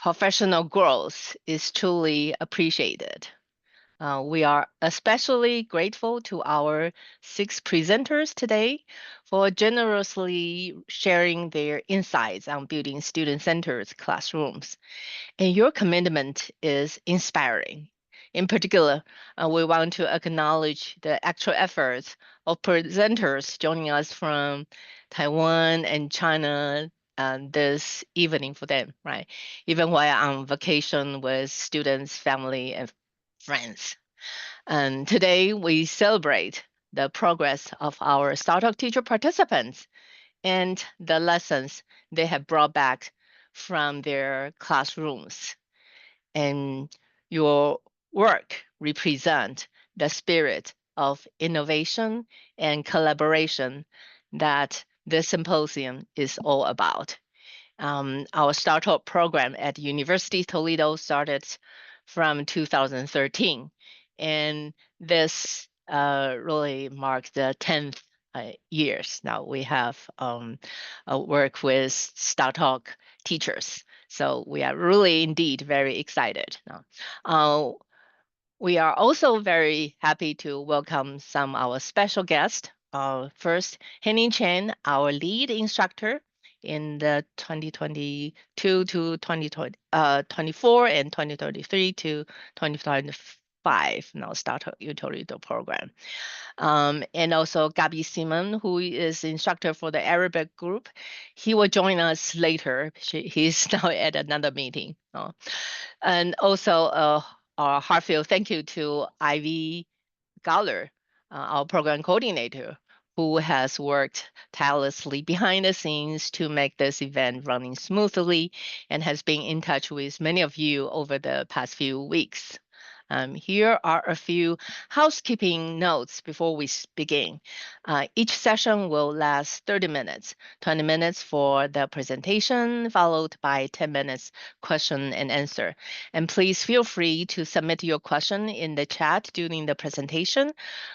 professional growth is truly appreciated. We are especially grateful to our 6 presenters today for generously sharing their insights on building student-centered classrooms. And your commitment is inspiring. In particular, we want to acknowledge the actual efforts of presenters joining us from Taiwan and China this evening for them, right? Even while on vacation with students, family, and friends. And today we celebrate the progress of our Startalk teacher participants and the lessons they have brought back from their classrooms. And your work represent the spirit of innovation and collaboration that this symposium is all about. Our startup program at University Toledo started from 2013, and this really marks the 10th years. Now we have work with Startalk teachers, so we are really indeed very excited. Now, we are also very happy to welcome some of our special guests. First, Henning Chen, our lead instructor in the 2022 to 2024 and 2023 to 2025 now Startalk-UToledo program. And also Gabi Simon, who is instructor for the Arabic group. He will join us later. He's now at another meeting. And also our heartfelt thank you to Ivy Galler, our program coordinator, who has worked tirelessly behind the scenes to make this event running smoothly and has been in touch with many of you over the past few weeks. Here are a few housekeeping notes before we begin. Each session will last 30 minutes, 20 minutes for the presentation, followed by 10 minutes question and answer. And please feel free to submit your question in the chat during the presentation.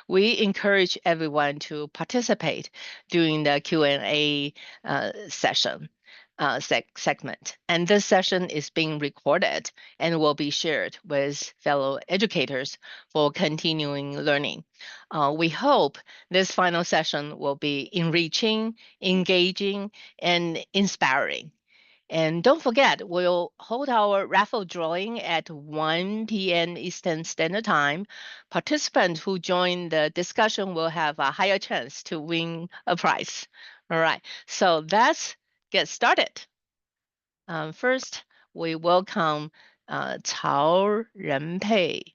We encourage everyone to participate during the Q&A session. Segment. And this session is being recorded and will be shared with fellow educators for continuing learning. We hope this final session will be enriching, engaging, and inspiring. And don't forget, we'll hold our raffle drawing at 1 p.m. Eastern Standard Time. Participants who join the discussion will have a higher chance to win a prize. All right, so let's get started. First, we welcome Chao Jenpei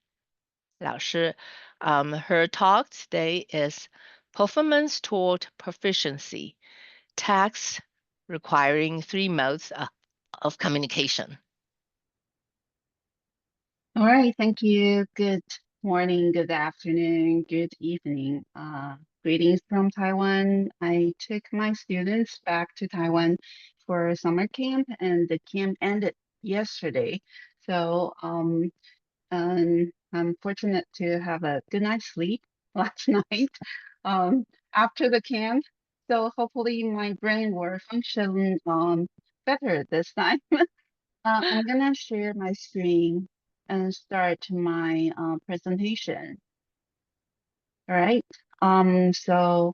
老师. Her talk today is Performance Toward Proficiency, Tasks Requiring 3 Modes of Communication. All right, thank you. Good morning, good afternoon, good evening. Greetings from Taiwan. I took my students back to Taiwan for summer camp, and the camp ended yesterday. So I'm fortunate to have a good night's sleep last night after the camp. So hopefully my brain will function better this time. I'm gonna share my screen and start my presentation. All right. So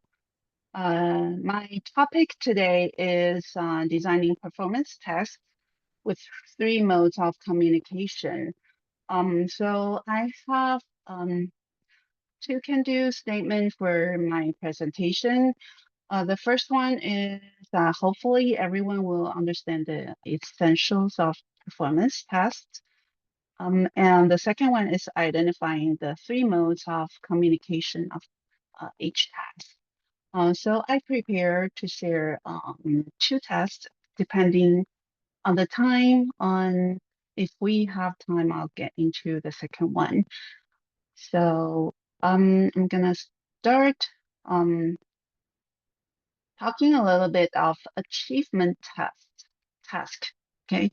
my topic today is designing performance tests with 3 modes of communication. So I have 2 can-do statements for my presentation. The first one is hopefully everyone will understand the essentials of performance tests. And the second one is identifying the 3 modes of communication of each task. So I prepare to share 2 tests depending on the time. If we have time, I'll get into the second one. So I'm gonna start talking a little bit of achievement task. Okay,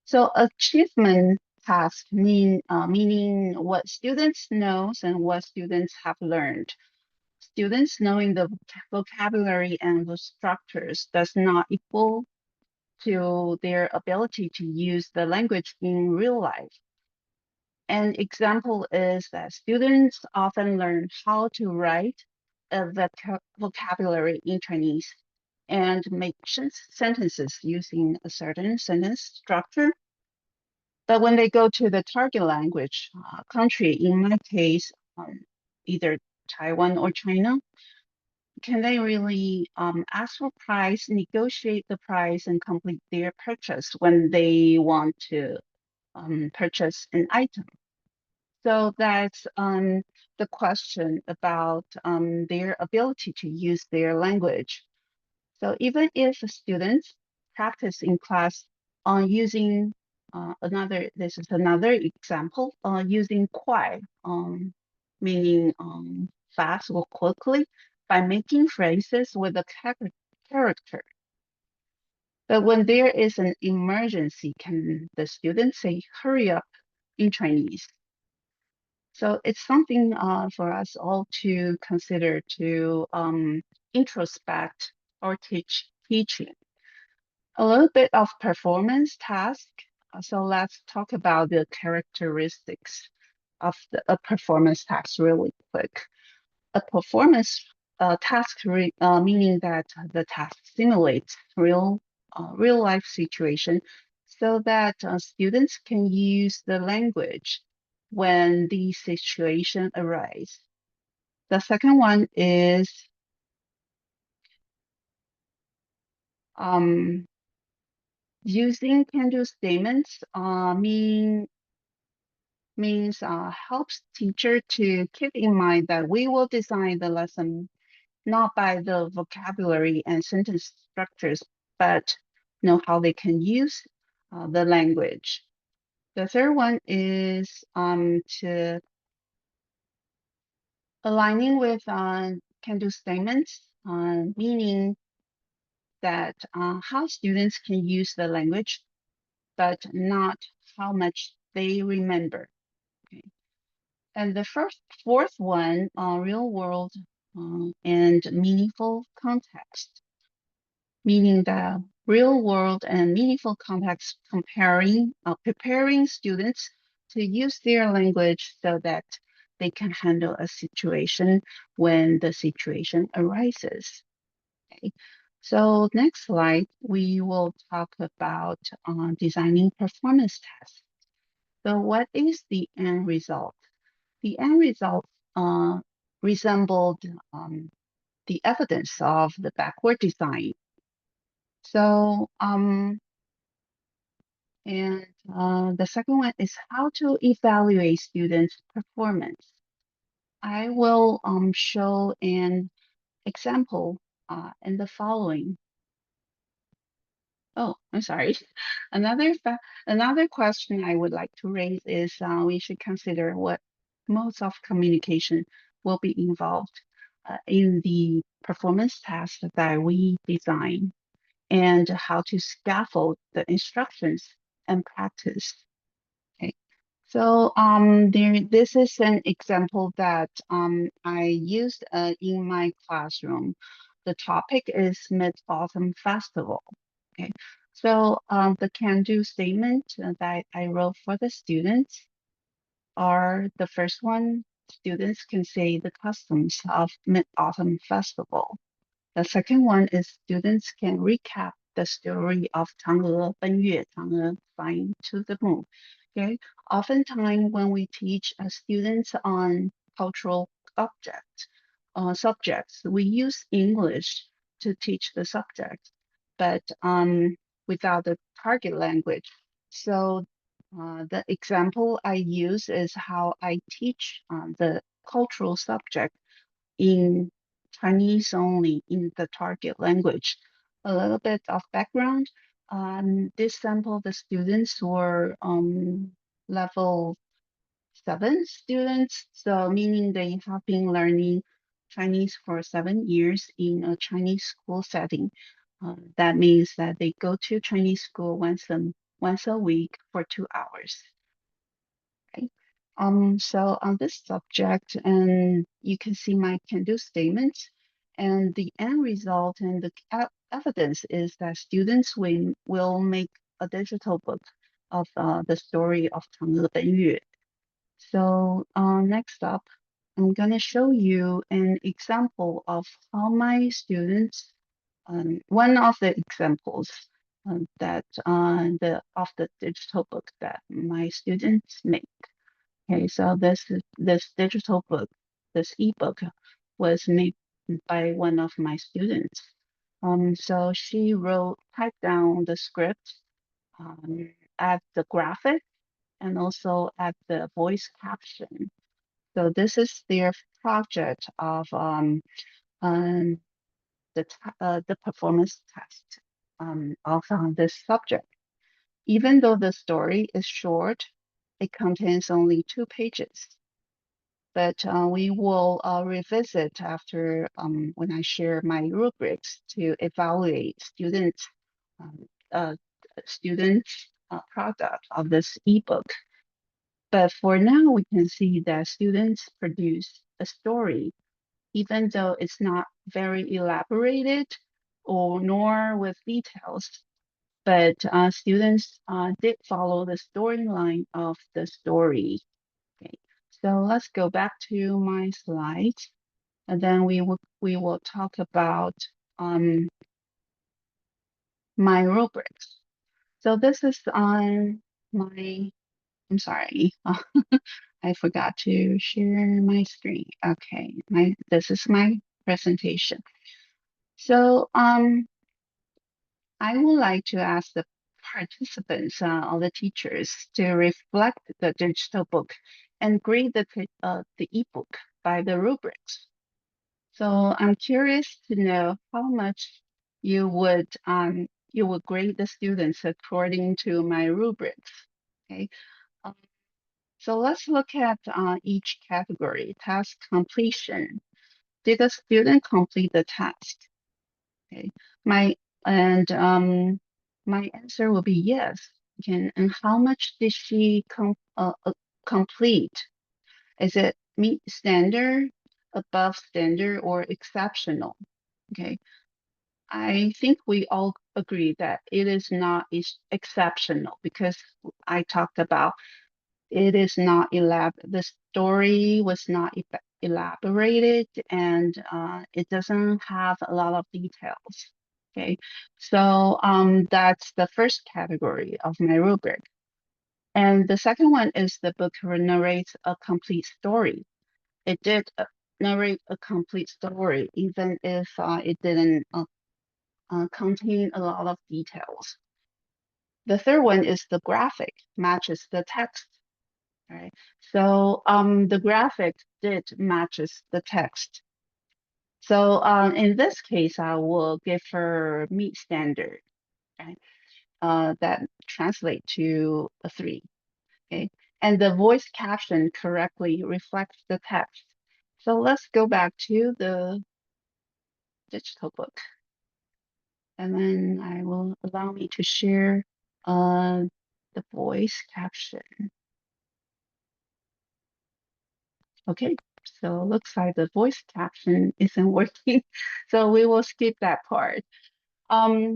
so achievement task meaning what students knows and what students have learned. Students knowing the vocabulary and the structures does not equal to their ability to use the language in real life. An example is that students often learn how to write a vocabulary in Chinese and make sentences using a certain sentence structure. But when they go to the target language country, in my case, either Taiwan or China, can they really ask for price, negotiate the price, and complete their purchase when they want to purchase an item? So that's the question about their ability to use their language. So even if students practice in class on using this is another example, using Kuai, meaning fast or quickly, by making phrases with a character. But when there is an emergency, can the student say, hurry up in Chinese? So it's something for us all to consider to introspect or teaching. A little bit of performance task. So let's talk about the characteristics of a performance task really quick. A performance task meaning that the task simulates real life situation so that students can use the language when the situation arise. The second one is um, using can-do statements means helps teacher to keep in mind that we will design the lesson not by the vocabulary and sentence structures, but know how they can use the language. The third one is to aligning with can-do statements, meaning that how students can use the language, but not how much they remember. Okay. And the fourth one, real world and meaningful context, meaning the real world and meaningful context preparing students to use their language so that they can handle a situation when the situation arises. Okay. So next slide, we will talk about designing performance tests. So what is the end result? The end result uh, resembled the evidence of the backward design. So, and the second one is how to evaluate students' performance. I will show an example in the following. Oh, I'm sorry. Another question I would like to raise is we should consider what modes of communication will be involved in the performance task that we design and how to scaffold the instructions and practice. Okay. So this is an example that I used in my classroom. The topic is Mid-Autumn Festival. Okay. So the can-do statement that I wrote for the students are the first one, students can say the customs of Mid-Autumn Festival. The second one is students can recap the story of 嫦娥奔月, 嫦娥 flying to the moon. Okay, oftentimes when we teach students on cultural subjects, we use English to teach the subject, but without the target language. So the example I use is how I teach the cultural subject in Chinese only in the target language. A little bit of background. This sample, the students were level 7 students, so meaning they have been learning Chinese for 7 years in a Chinese school setting. That means that they go to Chinese school once a week for 2 hours. Okay. So on this subject, and you can see my can-do statements. And the end result and the evidence is that students will make a digital book of the story of 嫦娥奔月. So next up, I'm going to show you an example of how my students, one of the examples that of the digital book that my students make. Okay, so this digital book, this ebook, was made by one of my students. So she typed down the script, add the graphic, and also add the voice caption. So this is their project of the performance test of this subject. Even though the story is short, it contains only 2 pages. But we will revisit after when I share my rubrics to evaluate um, uh, students' product of this ebook. But for now, we can see that students produce a story, even though it's not very elaborated or nor with details. But students did follow the storyline of the story. Okay, so let's go back to my slides, and then we will talk about um, my rubrics. So this is on my. I'm sorry, I forgot to share my screen. Okay, this is my presentation. So I would like to ask the participants or the teachers to reflect the digital book and grade the ebook by the rubrics. So I'm curious to know how much you would grade the students according to my rubrics. Okay. Um, so let's look at each category. Task completion. Did the student complete the task? Okay. My and my answer will be yes. Okay. And how much did she complete? Is it meet standard, above standard, or exceptional? Okay. I think we all agree that it is not exceptional because I talked about it is not the story was not elaborated and it doesn't have a lot of details. Okay, so that's the first category of my rubric. And the second one is the book narrates a complete story. It did narrate a complete story, even if it didn't contain a lot of details. The third one is the graphic matches the text. Right. So the graphic did matches the text. So in this case, I will give her meet standard. Right. That translate to a 3. Okay. And the voice caption correctly reflects the text. So let's go back to the digital book. And then I will allow me to share the voice caption. Okay, so looks like the voice caption isn't working, so we will skip that part.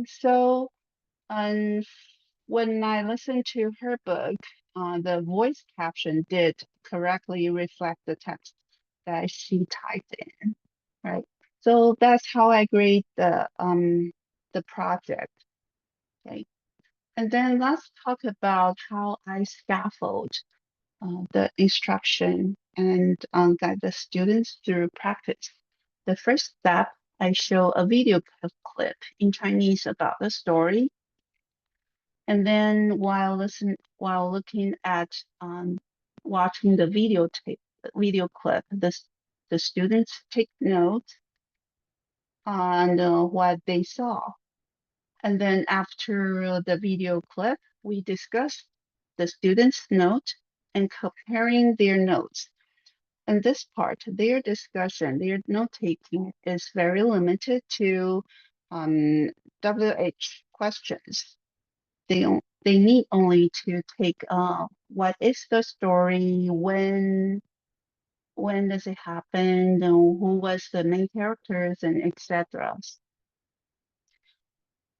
So um, when I listened to her book, the voice caption did correctly reflect the text that she typed in, right? So that's how I grade the project. Okay, and then let's talk about how I scaffold the instruction and guide the students through practice. The first step, I show a video clip in Chinese about the story. And then while looking at watching the video clip, the students take notes on what they saw. And then after the video clip, we discuss the students' note and comparing their notes. And this part, their discussion, their note taking is very limited to WH questions. They need only to take what is the story, when, when does it happen, and who was the main characters, and etc.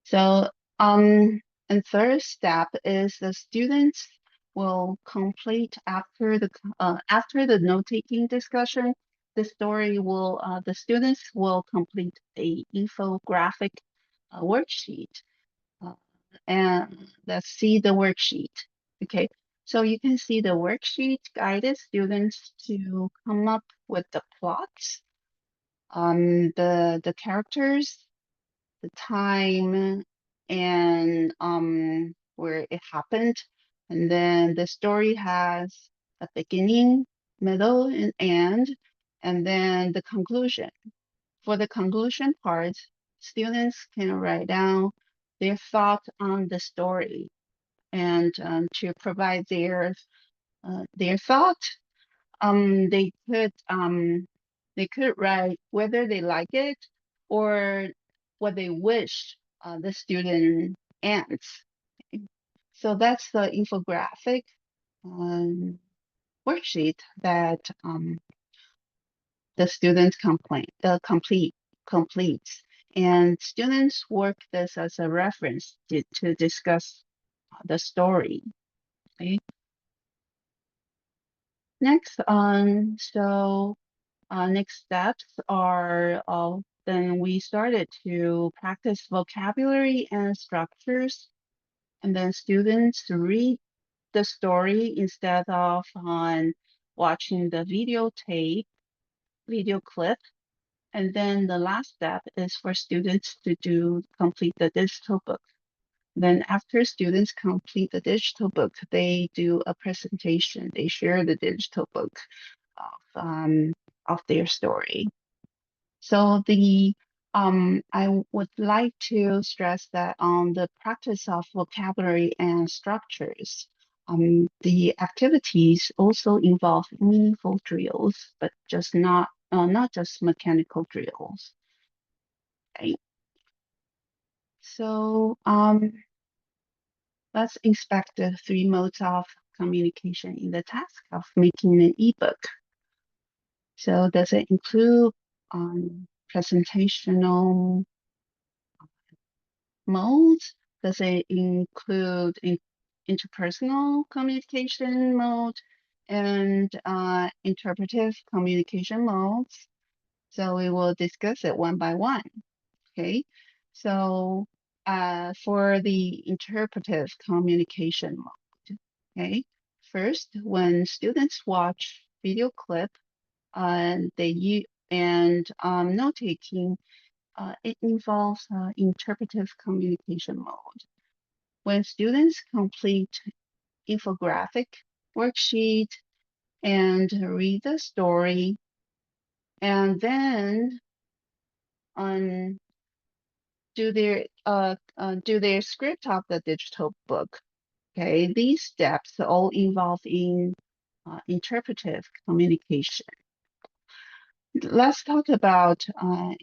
So, and third step is the students will complete after the note-taking discussion. The students will complete a infographic worksheet, uh, and let's see the worksheet. Okay, so you can see the worksheet guided students to come up with the plots, the characters, the time, and where it happened. And then the story has a beginning, middle, and end, and then the conclusion. For the conclusion part, students can write down their thought on the story and to provide their thought. um, they could um, they could write whether they like it or what they wish the student ends. So that's the infographic um, worksheet that the students completes, and students work this as a reference to discuss the story. Okay. Next on so next steps are then we started to practice vocabulary and structures, and then students read the story instead of on watching the video clip. And then the last step is for students to complete the digital book. Then after students complete the digital book, they do a presentation. They share the digital book of their story. So I would like to stress that on the practice of vocabulary and structures, the activities also involve meaningful drills, but just not just mechanical drills. Okay. So let's inspect the three modes of communication in the task of making an ebook. So does it include presentational modes? Does it include interpersonal communication mode and interpretive communication modes? So we will discuss it one by one. Okay. So for the interpretive communication mode, okay. First, when students watch video clip, note taking, it involves interpretive communication mode. When students complete infographic worksheet and read the story, and then um, do their script of the digital book. Okay, these steps all involve in interpretive communication. Let's talk about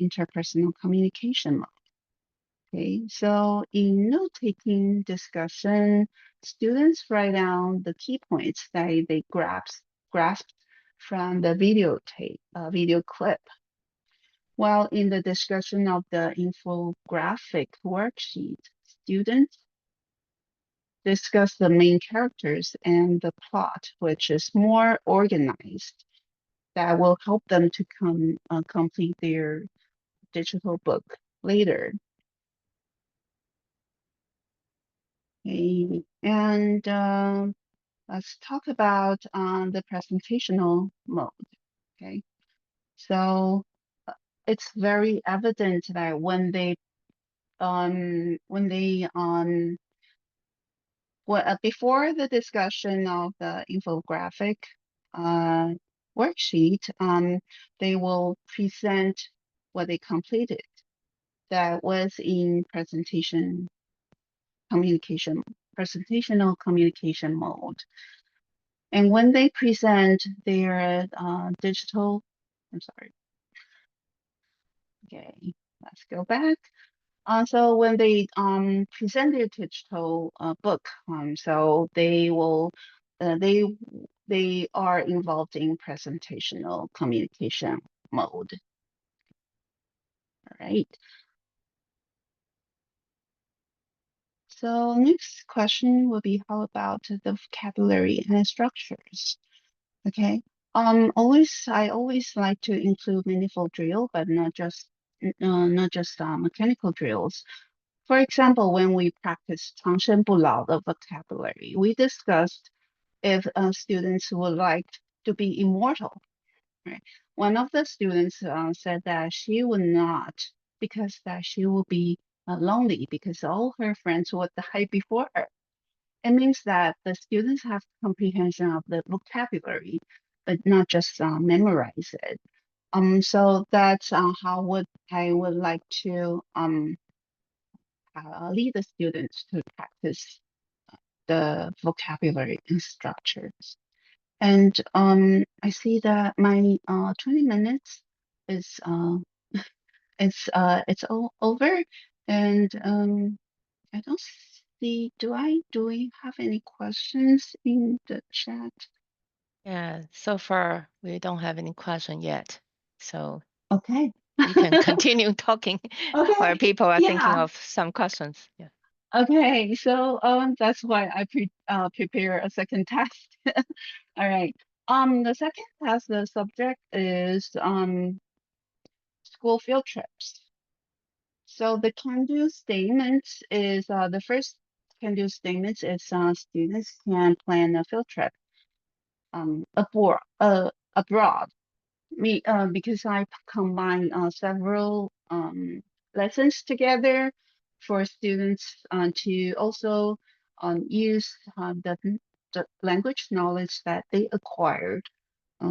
interpersonal communication. Okay, so in note-taking discussion, students write down the key points that they grasped from the video clip. While in the discussion of the infographic worksheet, students discuss the main characters and the plot, which is more organized. That will help them to complete their digital book later. Okay. And let's talk about the presentational mode. Okay, so it's very evident that before the discussion of the infographic uh, worksheet, they will present what they completed. That was in presentational communication mode. And when they present their I'm sorry, okay, let's go back. So when they present their digital book, so they they are involved in presentational communication mode. All right. So next question will be how about the vocabulary and structures? Okay. I always like to include meaningful drill, but not just mechanical drills. For example, when we practice 长生不老 the vocabulary, we discussed if students would like to be immortal. Right? One of the students said that she would not because that she will be lonely because all her friends would die before her. It means that the students have comprehension of the vocabulary, but not just memorize it. So that's how would I would like to lead the students to practice the vocabulary and structures. And I see that my 20 minutes is it's all over, and I don't see. Do we have any questions in the chat? Yeah, so far we don't have any question yet. So Okay. you can continue talking while Okay. people are thinking Yeah. of some questions. Yeah. Okay. So that's why I prepare a second test. All right. The second test, the subject is school field trips. So the can-do statements is the first can-do statements is students can plan a field trip abroad. Because I combine several lessons together for students to also use the language knowledge that they acquired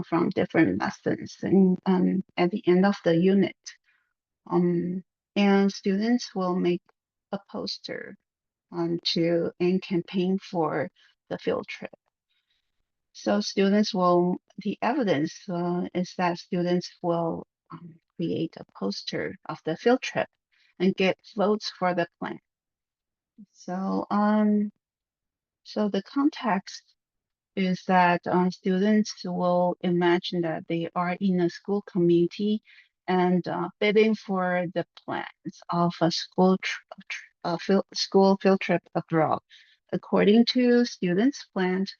from different lessons and at the end of the unit. Um, and students will make a poster to and campaign for the field trip. So the evidence is that students will create a poster of the field trip and get votes for the plan. So, so the context is that students will imagine that they are in a school community and bidding for the plans of a school field trip abroad. According to students' plans,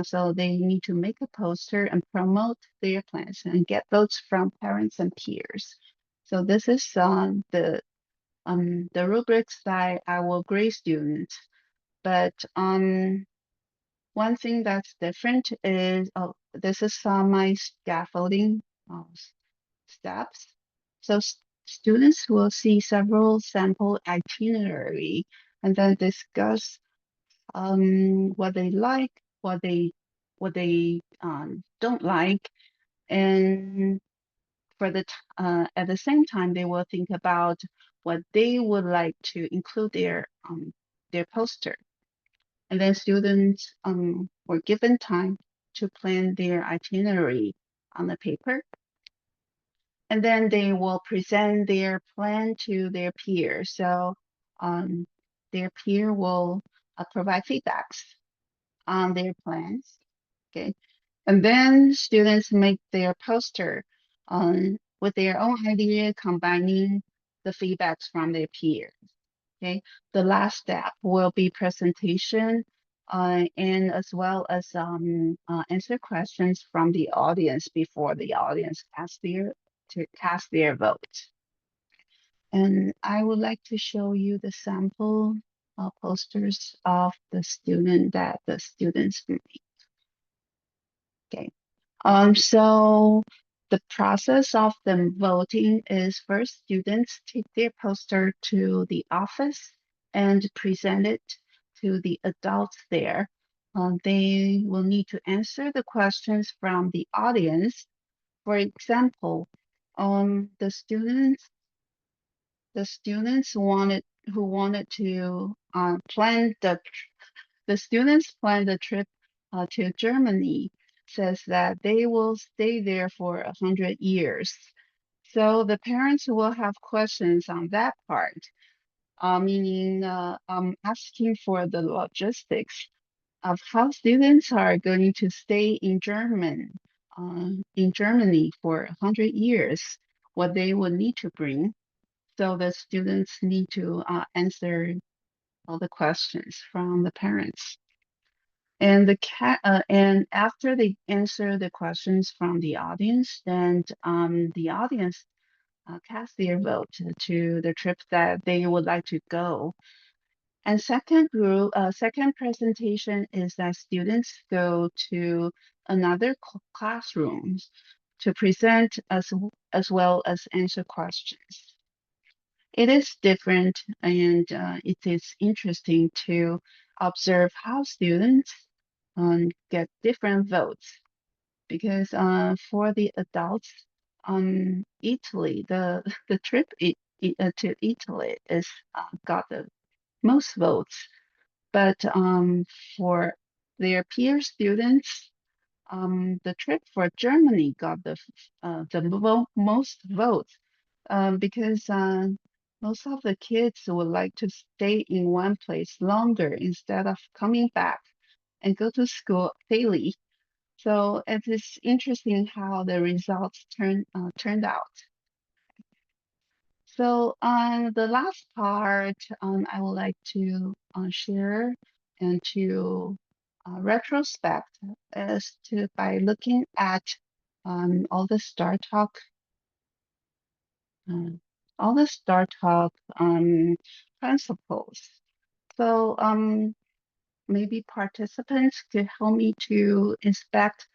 so they need to make a poster and promote their plans and get votes from parents and peers. So this is the rubrics that I will grade students. But one thing that's different is this is my scaffolding steps. So students will see several sample itinerary and then discuss what they like, what they don't like, and at the same time they will think about what they would like to include their poster. And then students were given time to plan their itinerary on the paper. And then they will present their plan to their peer. So um, their peer will provide feedbacks on their plans. Okay. And then students make their poster with their own idea, combining the feedbacks from their peers. Okay. The last step will be presentation and as well as answer questions from the audience before the audience cast their vote. And I would like to show you the sample posters of the students make. Okay. So the process of them voting is first students take their poster to the office and present it to the adults there. They will need to answer the questions from the audience. For example, the students wanted to plan the students plan the trip to Germany says that they will stay there for 100 years. So the parents will have questions on that part, meaning asking for the logistics. of how students are going to stay in Germany for 100 years, what they would need to bring. So the students need to answer all the questions from the parents. And after they answer the questions from the audience, then the audience cast their vote to the trip that they would like to go. And second presentation is that students go to another classroom to present as well as answer questions. It is different and it is interesting to observe how students get different votes because for the adults, Italy, the trip to Italy is got the most votes, but for their peer students, the trip for Germany got the most votes because most of the kids would like to stay in one place longer instead of coming back and go to school daily. So it is interesting how the results turned out. So on the last part, I would like to share and to retrospect as to by looking at all the um, Startalk principles. So maybe participants could help me to inspect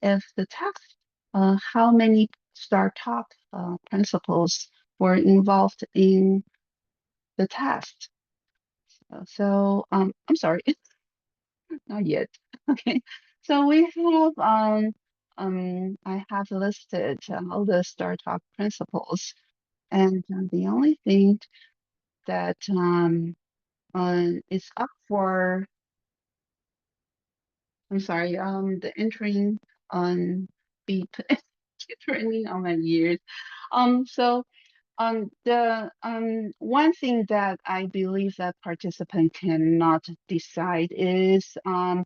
if the text, how many Startalk principles were involved in the test. So I'm sorry, not yet. Okay, so we have I have listed all the Startalk principles, and the only thing that is up for I'm sorry, the entering on beep keep ringing on my ears. So the one thing that I believe that participant cannot decide is on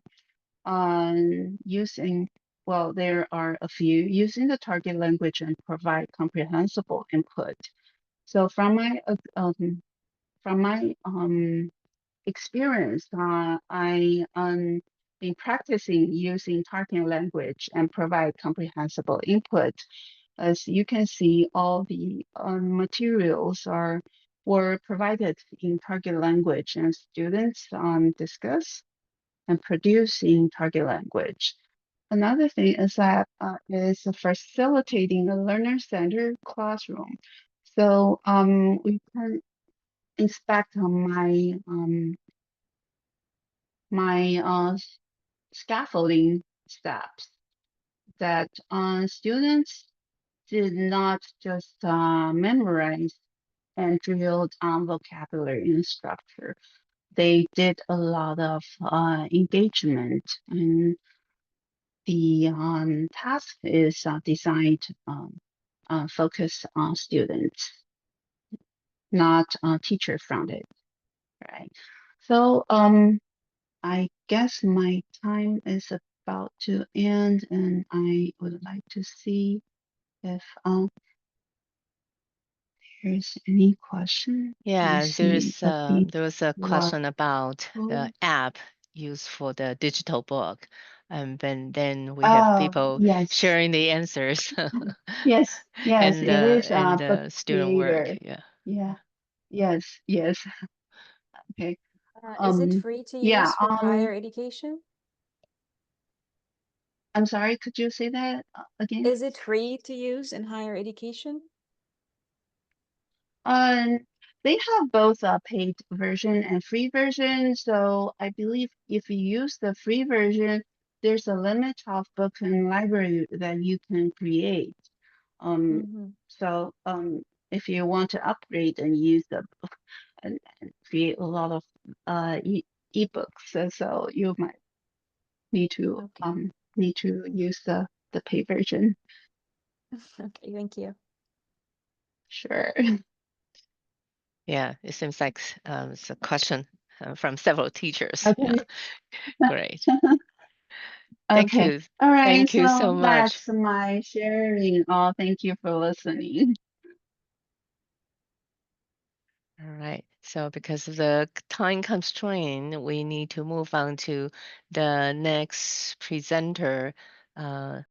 using, well, there are a few, using the target language and provide comprehensible input. So from my experience, I been practicing using target language and provide comprehensible input. As you can see, all the materials were provided in target language, and students discuss and produce in target language. Another thing is that is facilitating a learner-centered classroom. So we can inspect my scaffolding steps that students did not just memorize and drilled on vocabulary and structure. They did a lot of engagement, and the task is designed focus on students, not teacher fronted, right? So I guess my time is about to end, and I would like to see if there's any question. I Yeah, see a big there was a lot. question about the Oh, app used for the digital book, and then we have oh, people yes, sharing the answers yes, yes. and It is Book student work. Creator. Yeah. Yeah, yes, yes. Okay. Is it free to Yeah. use for higher education? I'm sorry. Could you say that again? Is it free to use in higher education? Um, they have both a paid version and free version. So I believe if you use the free version, there's a limit of book and library that you can create. Um, Mm-hmm. so if you want to upgrade and use the and create a lot of ebooks, so you might Okay. need to use the pay version. Okay, thank you. Sure. Yeah, it seems like it's a question from several teachers. Okay. Great. Thank Okay. you. All right. Thank you So so much. that's my sharing. Oh, thank you for listening. All right. So because of the time constraint, we need to move on to the next presenter.